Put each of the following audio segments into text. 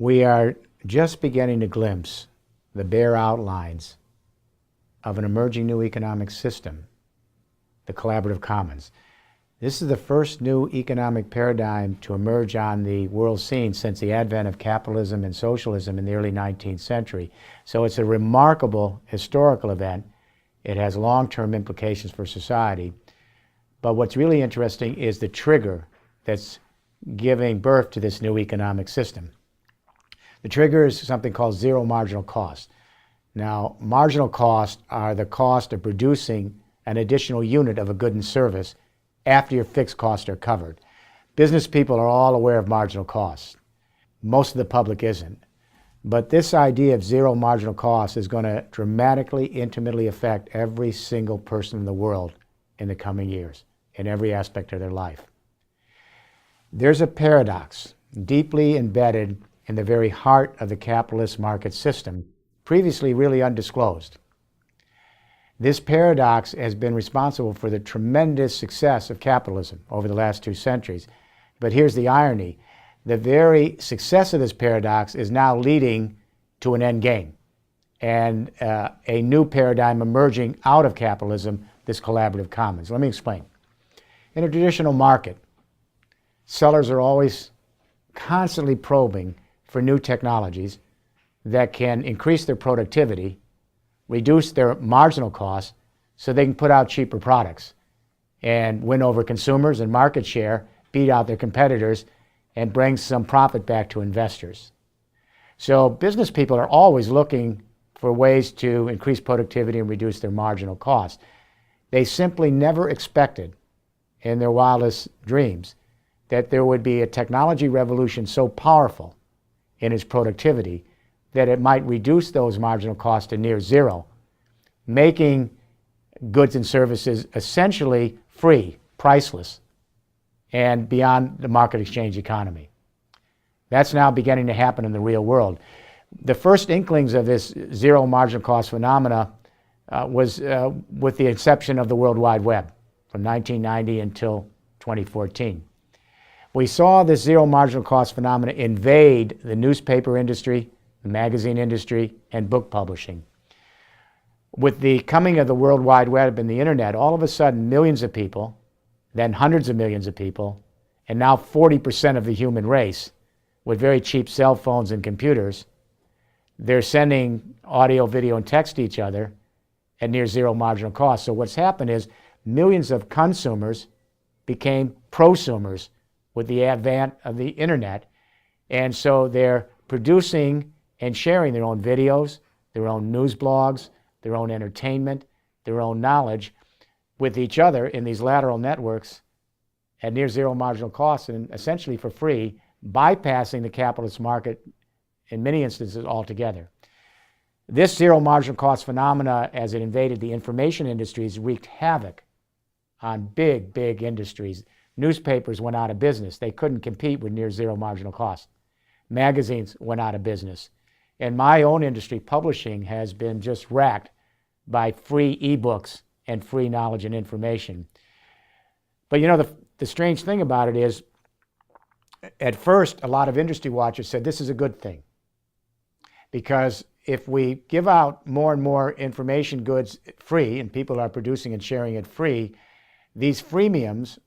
We are just beginning to glimpse the bare outlines of an emerging new economic system, the collaborative commons. This is the first new economic paradigm to emerge on the world scene since the advent of capitalism and socialism in the early 19th century. So it's a remarkable historical event. It has long-term implications for society. But what's really interesting is the trigger that's giving birth to this new economic system. The trigger is something called zero marginal cost. Now, marginal costs are the cost of producing an additional unit of a good and service after your fixed costs are covered. Business people are all aware of marginal costs. Most of the public isn't. But this idea of zero marginal cost is going to dramatically, intimately affect every single person in the world in the coming years, in every aspect of their life. There's a paradox deeply embedded in the very heart of the capitalist market system, previously really undisclosed. This paradox has been responsible for the tremendous success of capitalism over the last 2 centuries. But here's the irony. The very success of this paradox is now leading to an end game and a new paradigm emerging out of capitalism, this collaborative commons. Let me explain. In a traditional market, sellers are always constantly probing for new technologies that can increase their productivity, reduce their marginal costs so they can put out cheaper products and win over consumers and market share, beat out their competitors, and bring some profit back to investors. So business people are always looking for ways to increase productivity and reduce their marginal costs. They simply never expected in their wildest dreams that there would be a technology revolution so powerful in its productivity that it might reduce those marginal costs to near zero, making goods and services essentially free, priceless, and beyond the market exchange economy. That's now beginning to happen in the real world. The first inklings of this zero marginal cost phenomena was with the inception of the World Wide Web from 1990 until 2014. We saw this zero marginal cost phenomena invade the newspaper industry, the magazine industry, and book publishing. With the coming of the World Wide Web and the internet, all of a sudden millions of people, then hundreds of millions of people, and now 40% of the human race with very cheap cell phones and computers, they're sending audio, video, and text to each other at near zero marginal cost. So what's happened is millions of consumers became prosumers with the advent of the internet. And so they're producing and sharing their own videos, their own news blogs, their own entertainment, their own knowledge with each other in these lateral networks at near zero marginal cost and essentially for free, bypassing the capitalist market in many instances altogether. This zero marginal cost phenomena, as it invaded the information industries, wreaked havoc on big, big industries. Newspapers went out of business. They couldn't compete with near zero marginal cost. Magazines went out of business. And my own industry, publishing, has been just racked by free ebooks and free knowledge and information. But you know, the strange thing about it is, at first, a lot of industry watchers said this is a good thing. Because if we give out more and more information goods free, and people are producing and sharing it free, these freemiums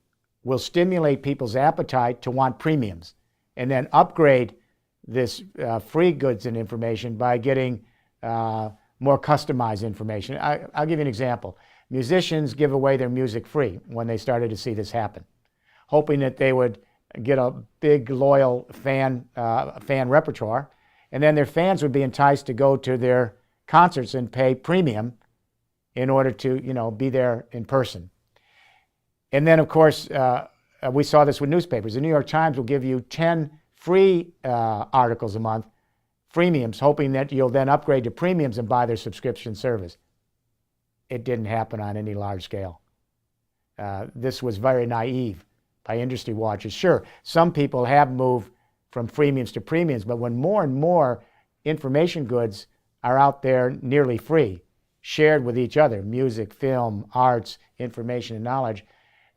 will stimulate people's appetite to want premiums and then upgrade this free goods and information by getting more customized information. I'll give you an example. Musicians give away their music free when they started to see this happen, hoping that they would get a big, loyal fan repertoire, and then their fans would be enticed to go to their concerts and pay premium in order to, be there in person. And then, of course, we saw this with newspapers. The New York Times will give you 10 free articles a month, freemiums, hoping that you'll then upgrade to premiums and buy their subscription service. It didn't happen on any large scale. This was very naive by industry watchers. Sure, some people have moved from freemiums to premiums, but when more and more information goods are out there nearly free, shared with each other, music, film, arts, information, and knowledge,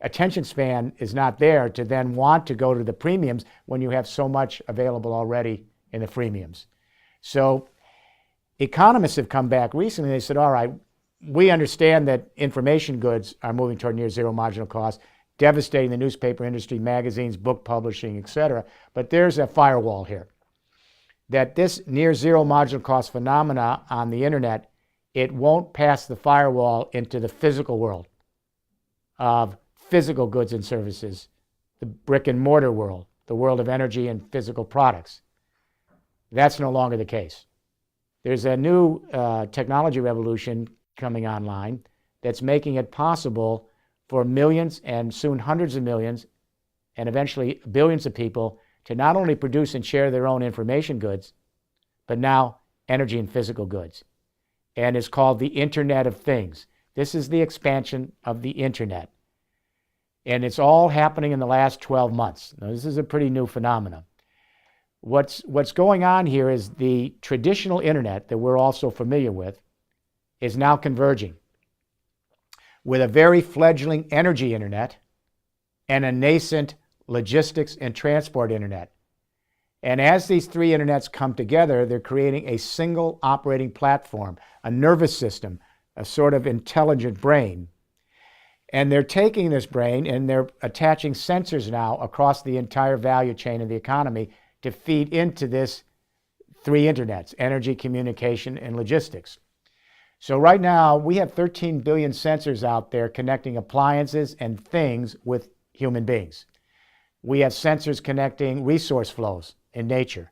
attention span is not there to then want to go to the premiums when you have so much available already in the freemiums. So economists have come back recently. They said, all right, we understand that information goods are moving toward near zero marginal cost, devastating the newspaper industry, magazines, book publishing, etc. But there's a firewall here. That this near zero marginal cost phenomena on the internet, it won't pass the firewall into the physical world of physical goods and services, the brick and mortar world, the world of energy and physical products. That's no longer the case. There's a new technology revolution coming online that's making it possible for millions and soon hundreds of millions and eventually billions of people to not only produce and share their own information goods, but now energy and physical goods. And it's called the Internet of Things. This is the expansion of the internet. And it's all happening in the last 12 months. Now, this is a pretty new phenomenon. What's going on here is the traditional internet that we're also familiar with is now converging with a very fledgling energy internet and a nascent logistics and transport internet. And as these three internets come together, they're creating a single operating platform, a nervous system, a sort of intelligent brain. And they're taking this brain and they're attaching sensors now across the entire value chain of the economy to feed into this three internets: energy, communication, and logistics. So right now, we have 13 billion sensors out there connecting appliances and things with human beings. We have sensors connecting resource flows in nature.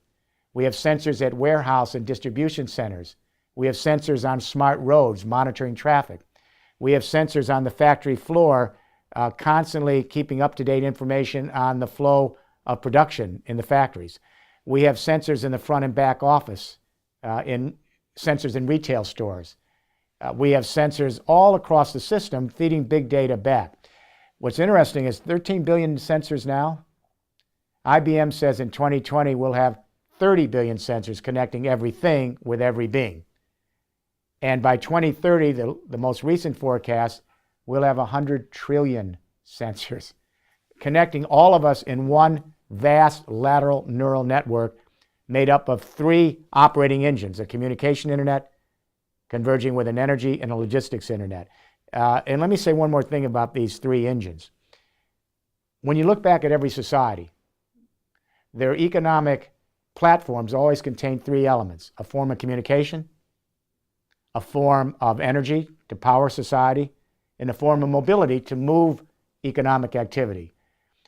We have sensors at warehouse and distribution centers. We have sensors on smart roads monitoring traffic. We have sensors on the factory floor constantly keeping up-to-date information on the flow of production in the factories. We have sensors in the front and back office, sensors in retail stores. We have sensors all across the system feeding big data back. What's interesting is 13 billion sensors now. IBM says in 2020 we'll have 30 billion sensors connecting everything with every being. And by 2030, the most recent forecast, we'll have 100 trillion sensors connecting all of us in one vast lateral neural network made up of three operating engines: a communication internet converging with an energy and a logistics internet. And let me say one more thing about these three engines. When you look back at every society, their economic platforms always contain three elements: a form of communication, a form of energy to power society, and a form of mobility to move economic activity.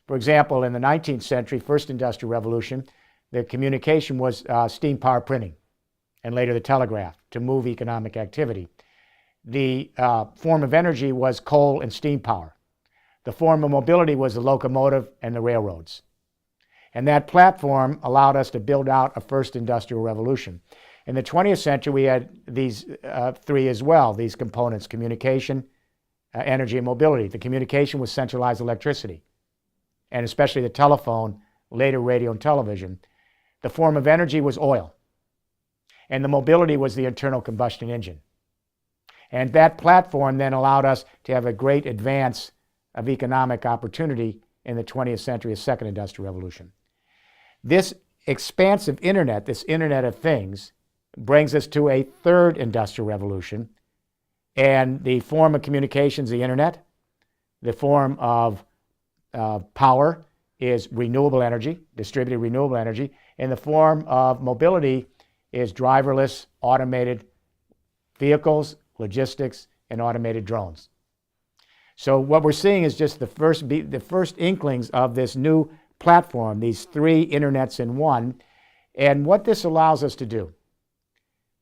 For example, in the 19th century, first industrial revolution, the communication was steam power printing, and later the telegraph to move economic activity. The form of energy was coal and steam power. The form of mobility was the locomotive and the railroads. And that platform allowed us to build out a first industrial revolution. In the 20th century, we had these three as well, these components: communication, energy, and mobility. The communication was centralized electricity, and especially the telephone, later radio and television. The form of energy was oil, and the mobility was the internal combustion engine. And that platform then allowed us to have a great advance of economic opportunity in the 20th century, a second industrial revolution. This expansive internet, this Internet of Things, brings us to a third industrial revolution. And the form of communication is the internet. The form of power is renewable energy, distributed renewable energy. And the form of mobility is driverless, automated vehicles, logistics, and automated drones. So what we're seeing is just the first inklings of this new platform, these three internets in one. And what this allows us to do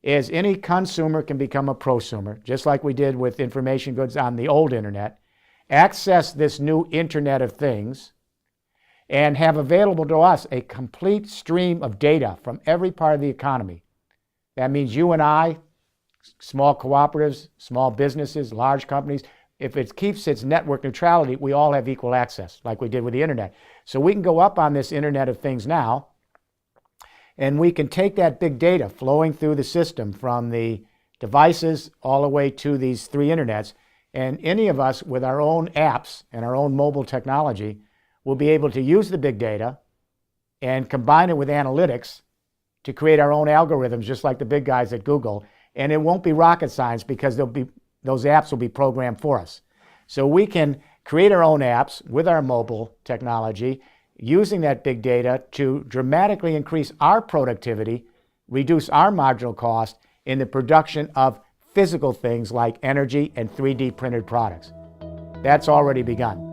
is any consumer can become a prosumer, just like we did with information goods on the old internet, access this new Internet of Things, and have available to us a complete stream of data from every part of the economy. That means you and I, small cooperatives, small businesses, large companies, if it keeps its network neutrality, we all have equal access, like we did with the internet. So we can go up on this Internet of Things now, and we can take that big data flowing through the system from the devices all the way to these three internets, and any of us with our own apps and our own mobile technology will be able to use the big data and combine it with analytics to create our own algorithms, just like the big guys at Google. And it won't be rocket science because those apps will be programmed for us. So we can create our own apps with our mobile technology, using that big data to dramatically increase our productivity, reduce our marginal cost in the production of physical things like energy and 3D printed products. That's already begun.